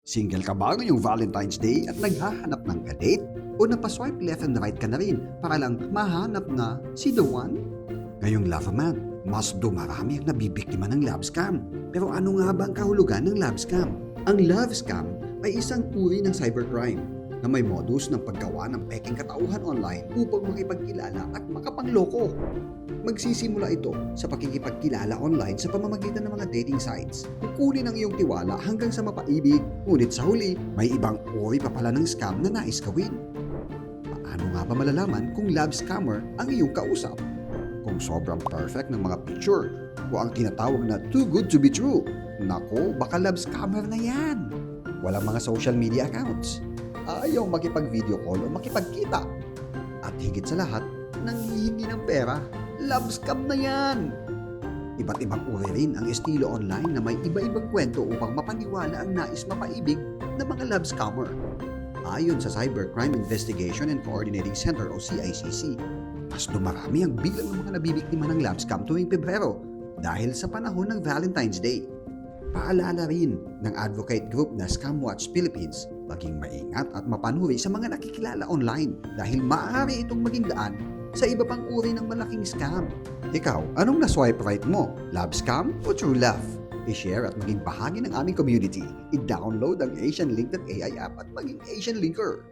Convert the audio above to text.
Single ka ba ngayong Valentine's Day at naghahanap ng kadate? O napaswipe left and right ka na rin para lang mahanap na si the one? Ngayong Love Month, mas dumarami ang nabibiktima ng love scam. Pero ano nga ba ang kahulugan ng love scam? Ang love scam ay isang uri ng cybercrime na may modus ng paggawa ng peking katauhan online upang makipagkilala at makapangloko. Magsisimula ito sa pakikipagkilala online sa pamamagitan ng mga dating sites. Kukunin ang iyong tiwala hanggang sa mapaibig, ngunit sa huli, may ibang uri pa pala ng scam na nais gawin. Paano nga ba malalaman kung love scammer ang iyong kausap? Kung sobrang perfect ng mga picture o ang tinatawag na too good to be true, nako, baka love scammer na yan. Walang mga social media accounts. Ayaw makipag-video call o makipagkita. At higit sa lahat, nanghihingi ng pera. Love scam na yan! Iba't ibang uri rin ang estilo online na may iba-ibang kwento upang mapaniwala ang nais mapaibig ng mga love scammer. Ayon sa Cybercrime Investigation and Coordinating Center o CICC, mas dumarami ang bilang ng mga nabibiktima ng love scam tuwing Pebrero dahil sa panahon ng Valentine's Day. Paalala rin ng advocate group na Scamwatch Philippines, maging maingat at mapanuri sa mga nakikilala online dahil maaari itong maging daan sa iba pang uri ng malaking scam. Ikaw, anong na-swipe right mo? Love scam o true love? I-share at maging bahagi ng aming community. I-download ang Asian Link.ai app at maging Asian Linker.